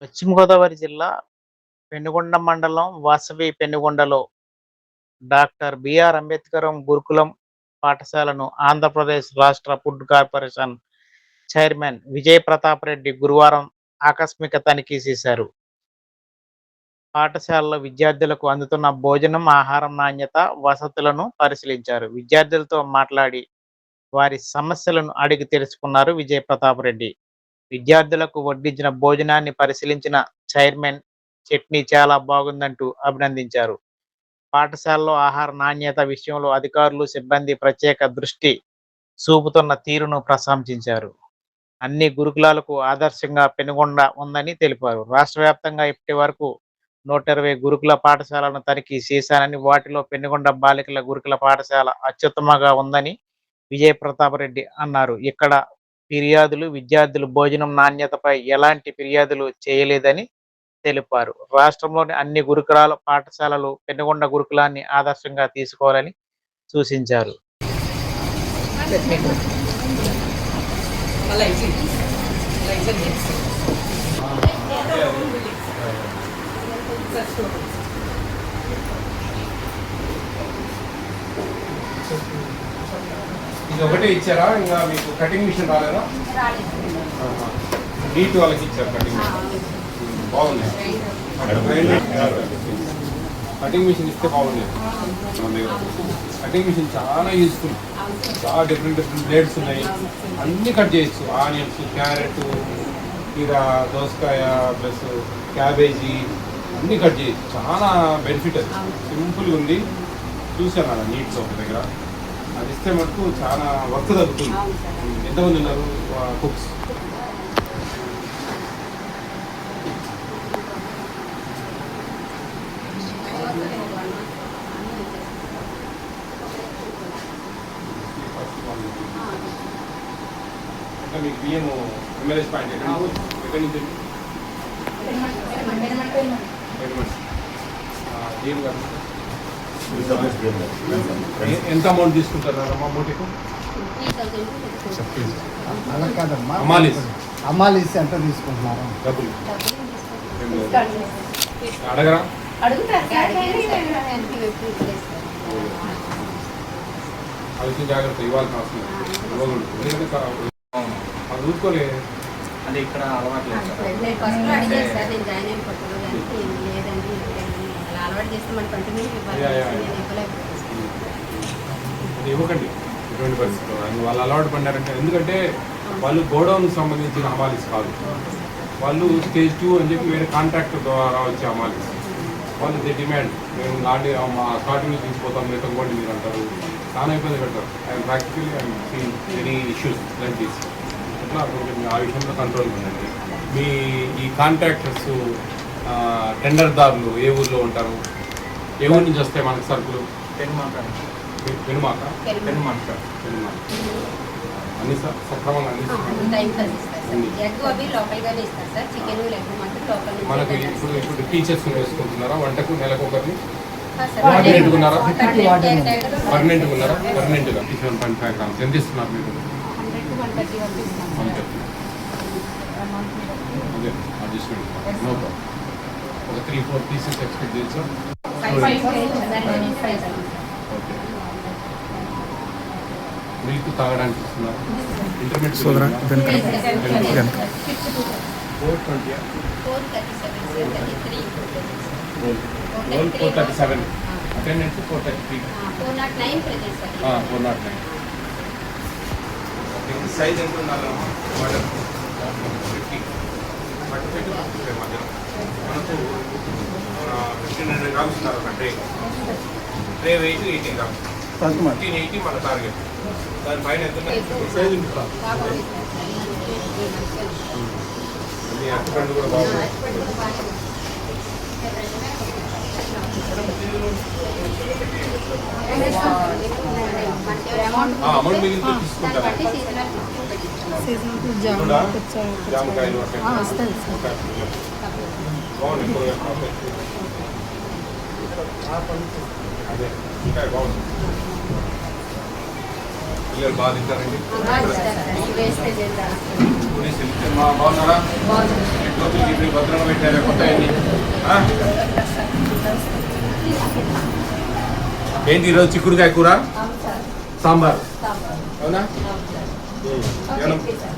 పశ్చిమ గోదావరి జిల్లా పెనుగొండ మండలం వాసవి పెనుగొండలో డాక్టర్ బిఆర్ అంబేద్కరం గురుకులం పాఠశాలను ఆంధ్రప్రదేశ్ రాష్ట్ర food corporation chairman Vijay Pratap Reddy గురువారం ఆకస్మిక తనిఖీ చేశారు. పాఠశాలలో విద్యార్థులకు అందుతున్న భోజనం, ఆహారం నాణ్యత, వసతులను పరిశీలించారు. విద్యార్థులతో మాట్లాడి వారి సమస్యలను అడిగి తెలుసుకున్నారు విజయ్ ప్రతాప్ రెడ్డి. విద్యార్థులకు వడ్డించిన భోజనాన్ని పరిశీలించిన చైర్మన్ చట్నీ చాలా బాగుందంటూ అభినందించారు. పాఠశాలలో ఆహార నాణ్యత విషయంలో అధికారులు, సిబ్బంది ప్రత్యేక దృష్టి చూపుతున్న తీరును ప్రశంసించారు. అన్ని గురుకులాలకు ఆదర్శంగా పెనుగొండ ఉందని తెలిపారు. రాష్ట్ర వ్యాప్తంగా ఇప్పటి వరకు 120 గురుకుల పాఠశాలను తనిఖీ చేశానని, వాటిలో పెనుగొండ బాలికల గురుకుల పాఠశాల అత్యుత్తమంగా ఉందని విజయ ప్రతాప్ రెడ్డి అన్నారు. ఇక్కడ విద్యార్థులు భోజనం నాణ్యతపై ఎలాంటి ఫిర్యాదులు చేయలేదని తెలిపారు. రాష్ట్రంలోని అన్ని గురుకులాల పాఠశాలలు పెనుగొండ గురుకులాన్ని ఆదర్శంగా తీసుకోవాలని సూచించారు. ఇది ఒకటే ఇచ్చారా? ఇంకా మీకు కటింగ్ మిషన్ రాలేదా? నీట్ వాళ్ళకి ఇచ్చారు కటింగ్ మిషన్. బాగుంది. కటింగ్ మిషన్ ఇస్తే బాగుంది. కటింగ్ మిషన్ చాలా యూస్ఫుల్. చాలా డిఫరెంట్ బ్లేడ్స్ ఉన్నాయి. అన్నీ కట్ చేయొచ్చు. ఆనియన్స్, క్యారెట్, కీరా, దోసకాయ ప్లస్ క్యాబేజీ అన్నీ కట్ చేయొచ్చు. చాలా బెనిఫిట్. అది సింపుల్గా ఉంది. చూసాను అన్న నీట్స్ ఒక దగ్గర. అది ఇస్తే మటుకు చాలా వర్క్ తగ్గుతుంది. ఎంతమంది ఉన్నారు కుక్స్? అంటే మీకు బియ్యం ఎంఎల్ఎస్ పాయింట్ ఎక్కడి నుంచి బియ్యం కాదు. ఎంత అమౌంట్ తీసుకుంటారు మూటికి? అమ్మాలీస్ ఎంత తీసుకుంటున్నారు? డబ్బులు అడగరా? అది జాగ్రత్త ఇవ్వాల్సిన అవసరం లేదు. అది ఊరుకోలే. అంటే ఇక్కడ అలవాటు లేదు. అది ఇవ్వకండి ఎటువంటి పరిస్థితుల్లో. వాళ్ళు అలవాటు పడ్డారంటే, ఎందుకంటే వాళ్ళు గోడౌన్కి సంబంధించిన హమాలీస్ కాదు. వాళ్ళు స్టేజ్ 2 అని చెప్పి వేరే కాంట్రాక్టర్ ద్వారా వచ్చే హమాలీస్. వాళ్ళు డిమాండ్, మేము నాటి మా స్టార్టింగ్ తీసుకుపోతాం, మీరు తగ్గండి మీరు అంటారు. చాలా ఇబ్బంది పెడతారు. I'm practically I'm seen very issues like this. అట్లా కొంచెం ఆ విషయంలో కంట్రోల్ ఉండండి. మీ ఈ కాంట్రాక్టర్స్, టెండర్దారులు ఏ ఊర్లో ఉంటారు? ఏ ఊరి నుంచి వస్తాయి మనకు సరుకులు? పెనుమాక అన్ని సక్రమంగా మనకు ఇప్పుడు టీచర్స్ వేసుకుంటున్నారా వంటకు? నెలకు ఒకరిని పర్మనెంట్గా ఉన్నారా? పర్మనెంట్గా 7.5 grams ఎంత ఇస్తున్నారు మీరు? అదే అడ్జస్ట్మెంట్ నో ప్రాబ్లం. ఒక 3-4 పీసెస్ ఎక్స్పెక్ట్ చేయొచ్చా? ఓకే. మిల్క్ తాగడానికి ఇస్తున్నారు? Intermediate 437 attendance 433 409. సైజ్ ఎంత ఉండాలమ్మా? 50 మధ్యలో మనకు 1500 grams ఉన్నారు ఒక ట్రే వెయిట్ 18 grams. 1580 మన టార్గెట్. దాని పైన ఎంత సైజ్ ఉంటుంది? అట్టుపండు కూడా బాగుంది. అమౌంట్ మిగిలితే తీసుకుంటారు. జామకాయలు బాగుంది. అదే ఇంకా బాగుంది. పిల్లలు బాగా తింటారండి. బాగున్నారా? మీరు భద్రంగా పెట్టారు కొత్తవన్నీ ఏంటి ఈరోజు చిక్కుడుకాయ కూర సాంబార్ అవునా ఏమైనా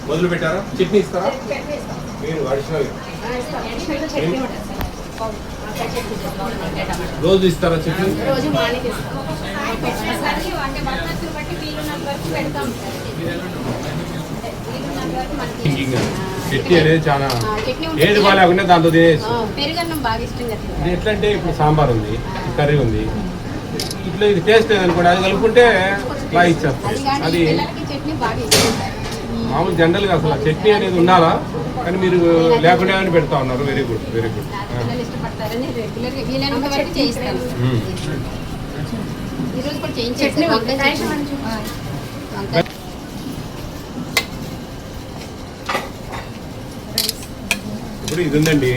మొదలు పెట్టారా చట్నీ ఇస్తారా మీరు అడిషనల్ రోజు ఇస్తారా చట్నీ చట్నీ అనేది చాలా ఏది బాగాలేకుండా దాంతో తినేసి ఇది ఎట్లా అంటే ఇప్పుడు సాంబార్ ఉంది కర్రీ ఉంది ఇట్లా ఇది టేస్ట్ లేదనుకోండి అది కలుపుకుంటే బాగా ఇచ్చేస్తుంది అది మామూలు జనరల్గా అసలు చట్నీ అనేది ఉండాలా కానీ మీరు లేకుండా పెడతా ఉన్నారు వెరీ గుడ్ వెరీ గుడ్ ఇప్పుడు ఇది ఉందండి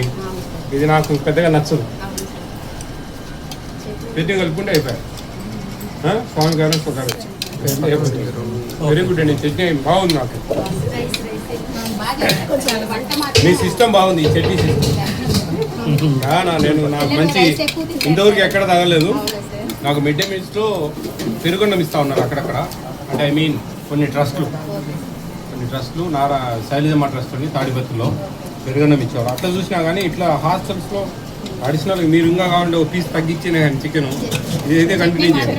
ఇది నాకు పెద్దగా నచ్చదు చట్నీ కలుపుకుంటే అయిపోయాయి స్వామి గారు వెరీ గుడ్ అండి చట్నీ బాగుంది నాకు మీ సిస్టమ్ బాగుంది ఈ చట్నీ సిస్టమ్ నేను నాకు మంచి ఇంతవరకు ఎక్కడ తగలేదు నాకు మిడ్ డే మీల్స్లో పెరుగున్నం ఇస్తూ ఉన్నారు అక్కడక్కడ అంటే ఐ మీన్ కొన్ని ట్రస్ట్లు నారా శైలజమ్మ ట్రస్ట్ అని తాడిపత్రిలో పెరుగున్నం ఇచ్చేవారు అట్లా చూసినా కానీ ఇట్లా హాస్టల్స్లో అడిషనల్ మీరు ఇంకా కావాలంటే ఒక పీస్ తగ్గించిన కానీ చికెన్ ఇదైతే కంటిన్యూ చేయండి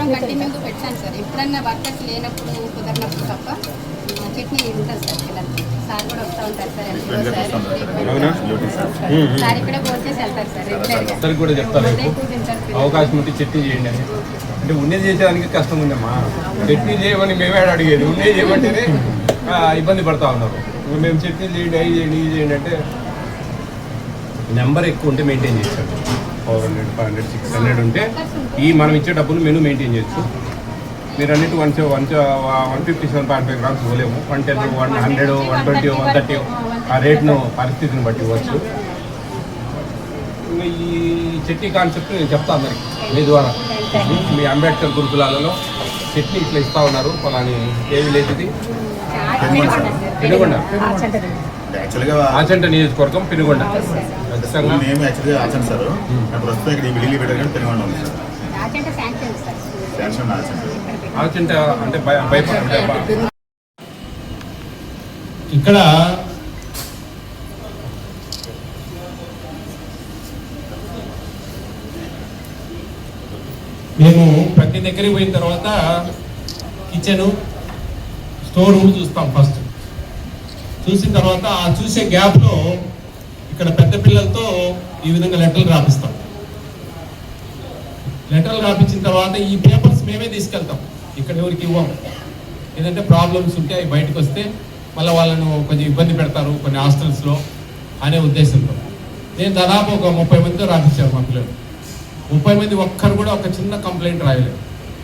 అవునా అందరికి కూడా చెప్తారు అవకాశం ఉంటే చట్నీ చేయండి అని అంటే ఉండేది చేసేదానికి కష్టం ఉందమ్మా చట్నీ చేయమని మేమే అడిగేది ఉండేది చేయమంటేనే ఇబ్బంది పడతా ఉన్నారు మేము చట్నీ చేయండి అవి చేయండి ఇది చేయండి అంటే నెంబర్ ఎక్కువ ఉంటే మెయింటైన్ చేస్తాడు 400 500 600 ఉంటే ఈ మనం ఇచ్చే డబ్బులు మెనూ మెయింటైన్ చేయొచ్చు మీరు అన్నిటి 157.5 గ్రామ్స్ ఇవ్వలేము 110 100 120 130 ఆ రేట్ను పరిస్థితిని బట్టి ఇవ్వచ్చు ఈ చట్నీ కాన్సెప్ట్ నేను చెప్తాను అందరికి మీ ద్వారా మీ అంబేద్కర్ గురుకులాలలో చట్నీ ఇట్లా ఇస్తూ ఉన్నారు ఫలాని ఏమి లేదు పెనుగొండ ఆచంట నియోజకవర్గం పెనుగొండ మేము యాక్చువల్గా ఆచంట సార్ ప్రస్తుతం ఇక్కడ ఈ బిల్డింగ్ పెట్టారు కానీ పెనుగొండ ఉంది సార్ ఆచంట అంటే ఇక్కడ మేము ప్రతి దగ్గరికి పోయిన తర్వాత కిచెను స్టోర్ రూమ్ చూస్తాం ఫస్ట్ చూసిన తర్వాత ఆ చూసే గ్యాప్లో ఇక్కడ పెద్ద పిల్లలతో ఈ విధంగా లెటర్లు రాపిస్తాం లెటర్లు రాపించిన తర్వాత ఈ పేపర్స్ మేమే తీసుకెళ్తాం ఇక్కడ ఎవరికి ఇవ్వం ఏదంటే ప్రాబ్లమ్స్ ఉంటే అవి బయటకు వస్తే మళ్ళీ వాళ్ళను కొంచెం ఇబ్బంది పెడతారు కొన్ని హాస్టల్స్లో అనే ఉద్దేశంతో నేను దాదాపు ఒక 30 మందితో రాపించాను మా పిల్లలు 30 మంది ఒక్కరు కూడా ఒక చిన్న కంప్లైంట్ రాయలేదు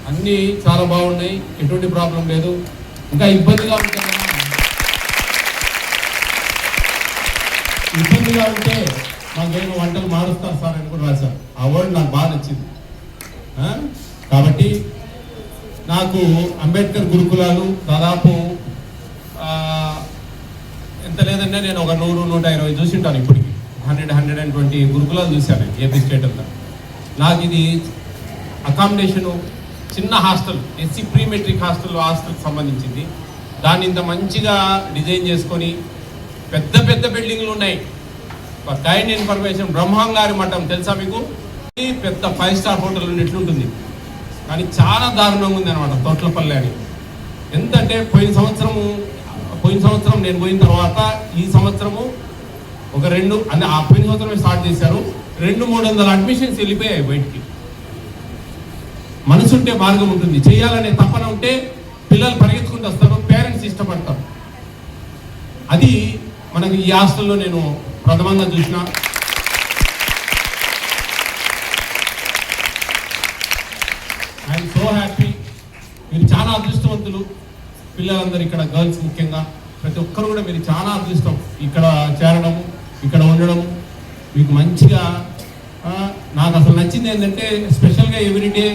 అన్నీ చాలా బాగున్నాయి ఎటువంటి ప్రాబ్లం లేదు ఇంకా ఇబ్బందిగా ఉంటే మాకేమో వంటలు మారుస్తారు సార్ అని కూడా రాశారు ఆ వర్డ్ నాకు బాగా నచ్చింది కాబట్టి నాకు అంబేద్కర్ గురుకులాలు దాదాపు ఎంత లేదంటే నేను ఒక 100-120 చూసింటాను ఇప్పటికి 100-120 గురుకులాలు చూశాను ఏపీ స్టేట్ అంతా నాకు ఇది అకామిడేషను చిన్న హాస్టల్ ఎస్సీ ప్రీ మెట్రిక్ హాస్టల్కి సంబంధించింది దాన్ని ఇంత మంచిగా డిజైన్ చేసుకొని పెద్ద పెద్ద బిల్డింగ్లు ఉన్నాయి కైండ్ ఇన్ఫర్మేషన్ బ్రహ్మంగారి మఠం తెలుసా మీకు పెద్ద 5 స్టార్ హోటల్ ఉన్నట్లుంటుంది కానీ చాలా దారుణంగా ఉంది అనమాట తోట్లపల్లి అని ఎంతంటే పోయిన సంవత్సరం నేను పోయిన తర్వాత ఈ సంవత్సరము ఒక 2 అంటే ఆ పోయిన సంవత్సరమే స్టార్ట్ చేశారు 200-300 అడ్మిషన్స్ వెళ్ళిపోయాయి బయటికి మనసుంటే మార్గం ఉంటుంది చేయాలనే తపన ఉంటే పిల్లలు పరిగెత్తుకుంటూ వస్తారు పేరెంట్స్ ఇష్టపడతారు అది మనకి ఈ హాస్టల్లో నేను ప్రథమంగా చూసిన ఐఎమ్ సో హ్యాపీ మీరు చాలా అదృష్టవంతులు పిల్లలందరూ ఇక్కడ గర్ల్స్ ముఖ్యంగా ప్రతి ఒక్కరు కూడా మీరు చాలా అదృష్టం ఇక్కడ చేరడము ఇక్కడ ఉండడము మీకు మంచిగా నాకు అసలు నచ్చింది ఏంటంటే స్పెషల్గా ఎవ్రీడే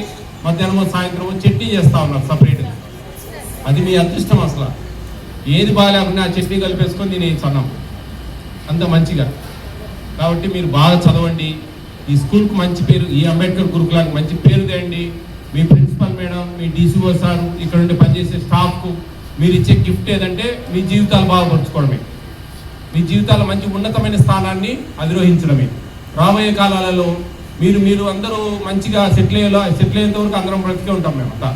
మధ్యాహ్నం సాయంత్రం చట్నీ చేస్తూ ఉన్నారు సపరేట్గా అది మీ అదృష్టం అసలు ఏది బాగాలేకుండా ఆ చట్నీ కలిపేసుకొని నేను సన్నం అంత మంచిగా కాబట్టి మీరు బాగా చదవండి, ఈ స్కూల్కి మంచి పేరు, ఈ అంబేద్కర్ గురుకులానికి మంచి పేరు తేండి. మీ ప్రిన్సిపల్ మేడం, మీ డీసీఓ సార్, ఇక్కడ ఉండి పనిచేసే స్టాఫ్కు మీరు ఇచ్చే గిఫ్ట్ ఏదంటే మీ జీవితాలు బాగుపరచుకోవడమే, మీ జీవితాల మంచి ఉన్నతమైన స్థానాన్ని అధిరోహించడమే. రాబోయే కాలాలలో మీరు అందరూ మంచిగా సెటిల్ అయ్యేంత వరకు అందరం బ్రతికే ఉంటాం మేమంతా.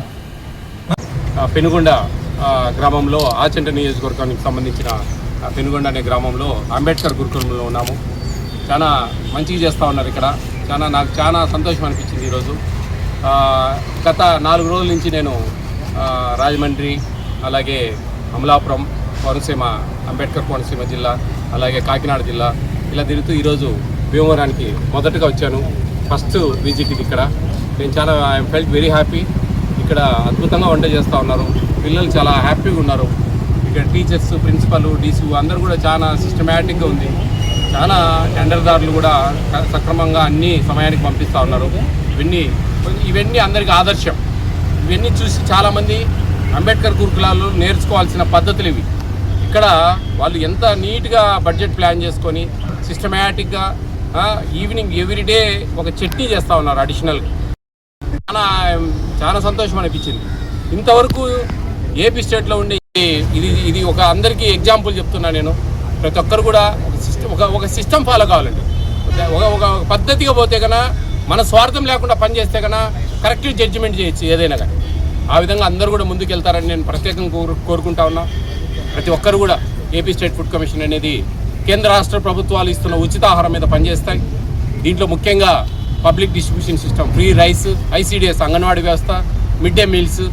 పెనుగొండ గ్రామంలో ఆచంట నియోజకవర్గానికి సంబంధించిన పెనుగొండ అనే గ్రామంలో అంబేద్కర్ గురుకులంలో ఉన్నాము. చాలా మంచిగా చేస్తూ ఉన్నారు ఇక్కడ. నాకు చాలా సంతోషం అనిపించింది ఈరోజు. గత 4 రోజుల నుంచి నేను రాజమండ్రి, అలాగే అమలాపురం, కోనసీమ, అంబేద్కర్ కోనసీమ జిల్లా, అలాగే కాకినాడ జిల్లా ఇలా తిరుగుతూ ఈరోజు భీమవరానికి మొదటగా వచ్చాను. ఫస్ట్ విజిట్ ఇది ఇక్కడ. నేను చాలా ఐఎమ్ ఫెల్ట్ వెరీ హ్యాపీ. ఇక్కడ అద్భుతంగా వంట చేస్తూ ఉన్నారు, పిల్లలు చాలా హ్యాపీగా ఉన్నారు. ఇక్కడ టీచర్స్, ప్రిన్సిపల్, డీసీ అందరూ కూడా చాలా సిస్టమేటిక్గా ఉంది. చాలా టెండర్దారులు కూడా సక్రమంగా అన్ని సమయానికి పంపిస్తూ ఉన్నారు. ఇవన్నీ అందరికీ ఆదర్శం. ఇవన్నీ చూసి చాలామంది అంబేద్కర్ గురుకులాలు నేర్చుకోవాల్సిన పద్ధతులు ఇవి. ఇక్కడ వాళ్ళు ఎంత నీట్గా బడ్జెట్ ప్లాన్ చేసుకొని సిస్టమేటిక్గా ఈవినింగ్ ఎవ్రీడే ఒక చట్నీ చేస్తూ ఉన్నారు అడిషనల్గా. చాలా సంతోషం అనిపించింది. ఇంతవరకు ఏపీ స్టేట్లో ఉండే ఇది ఒక అందరికీ ఎగ్జాంపుల్ చెప్తున్నా నేను. ప్రతి ఒక్కరు కూడా ఒక సిస్టమ్ ఫాలో కావాలండి. ఒక పద్ధతిగా పోతే కన్నా, మన స్వార్థం లేకుండా పనిచేస్తే కన్నా కరెక్ట్ జడ్జిమెంట్ చేయొచ్చు ఏదైనా కానీ. ఆ విధంగా అందరూ కూడా ముందుకెళ్తారని నేను ప్రత్యేకంగా కోరుకుంటా ఉన్నా. ప్రతి ఒక్కరు కూడా ఏపీ స్టేట్ ఫుడ్ కమిషన్ అనేది కేంద్ర రాష్ట్ర ప్రభుత్వాలు ఇస్తున్న ఉచిత ఆహారం మీద పనిచేస్తాయి. దీంట్లో ముఖ్యంగా public distribution system, free rice, ICDS anganwadi వ్యవస్థ, మిడ్ డే మీల్స్,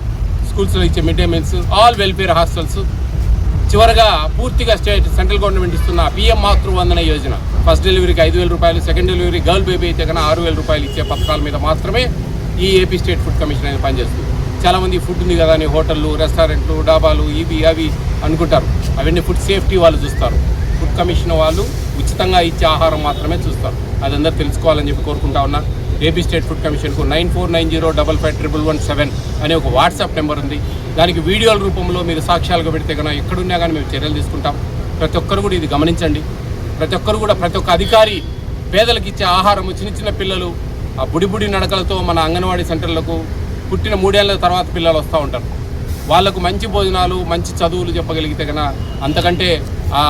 స్కూల్స్లో ఇచ్చే mid day meals, all welfare hostels, చివరగా పూర్తిగా సెంట్రల్ గవర్నమెంట్ ఇస్తున్న పిఎం మాతృవందన యోజన, ఫస్ట్ డెలివరీకి 5,000 రూపాయలు, సెకండ్ డెలివరీ గర్ల్ బేబీ అయితే కన్నా 6,000 రూపాయలు ఇచ్చే పథకాల మీద మాత్రమే ఈ ఏపీ స్టేట్ ఫుడ్ కమిషన్ అనేది పనిచేస్తుంది. చాలామంది ఫుడ్ ఉంది కదా అని హోటళ్ళు, రెస్టారెంట్లు, డాబాలు ఇవి అవి అనుకుంటారు. అవన్నీ ఫుడ్ సేఫ్టీ వాళ్ళు చూస్తారు. ఫుడ్ కమిషన్ వాళ్ళు ఉచితంగా ఇచ్చే ఆహారం మాత్రమే చూస్తారు. అది అందరూ తెలుసుకోవాలని చెప్పి కోరుకుంటా ఉన్నా. ఏపీ స్టేట్ ఫుడ్ కమిషన్కు 9490555117 అనే ఒక వాట్సాప్ నెంబర్ ఉంది. దానికి వీడియోల రూపంలో మీరు సాక్ష్యాలుగా పెడితే కన్నా ఎక్కడున్నా కానీ మేము చర్యలు తీసుకుంటాం. ప్రతి ఒక్కరు కూడా ఇది గమనించండి. ప్రతి ఒక్క అధికారి పేదలకు ఇచ్చే ఆహారము, చిన్న పిల్లలు ఆ బుడి నడకలతో మన అంగన్వాడీ సెంటర్లకు పుట్టిన 3 ఏళ్ల తర్వాత పిల్లలు వస్తూ ఉంటారు. వాళ్లకు మంచి భోజనాలు, మంచి చదువులు చెప్పగలిగితే కన్నా అంతకంటే ఆ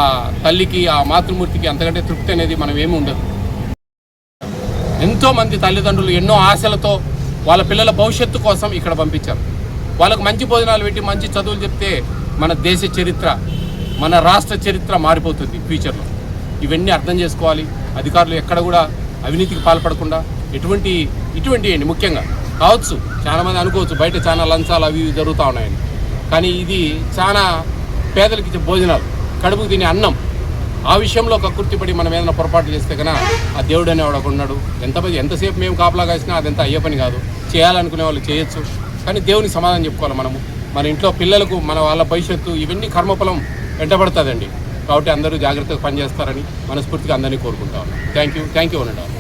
తల్లికి, ఆ మాతృమూర్తికి అంతకంటే తృప్తి అనేది మనం ఏమి ఉండదు. ఎంతోమంది తల్లిదండ్రులు ఎన్నో ఆశలతో వాళ్ళ పిల్లల భవిష్యత్తు కోసం ఇక్కడ పంపించారు. వాళ్ళకు మంచి భోజనాలు పెట్టి మంచి చదువులు చెప్తే మన దేశ చరిత్ర, మన రాష్ట్ర చరిత్ర మారిపోతుంది ఫ్యూచర్లో. ఇవన్నీ అర్థం చేసుకోవాలి. అధికారులు ఎక్కడ కూడా అవినీతికి పాల్పడకుండా ఇటువంటి ముఖ్యంగా కావచ్చు, చాలామంది అనుకోవచ్చు బయట చాలా లంచాలు అవి జరుగుతూ ఉన్నాయని. కానీ ఇది చాలా పేదలకు ఇచ్చే భోజనాలు, కడుపుకు తినే అన్నం. ఆ విషయంలో కక్కుర్తిపడి మనం ఏదైనా పొరపాటు చేస్తే కన్నా ఆ దేవుడు అనేవాడు ఉన్నాడు. ఎంతసేపు మేము కాపలా కాసినా అదంతా అయ్యే పని కాదు. చేయాలనుకునే వాళ్ళు చేయొచ్చు, కానీ దేవునికి సమాధానం చెప్పుకోవాలి. మన ఇంట్లో పిల్లలకు వాళ్ళ భవిష్యత్తు ఇవన్నీ కర్మఫలం వెంటబడుతుందండి. కాబట్టి అందరూ జాగ్రత్తగా పనిచేస్తారని మనస్ఫూర్తిగా అందరినీ కోరుకుంటా ఉన్నాం. థ్యాంక్ యూ అనండి.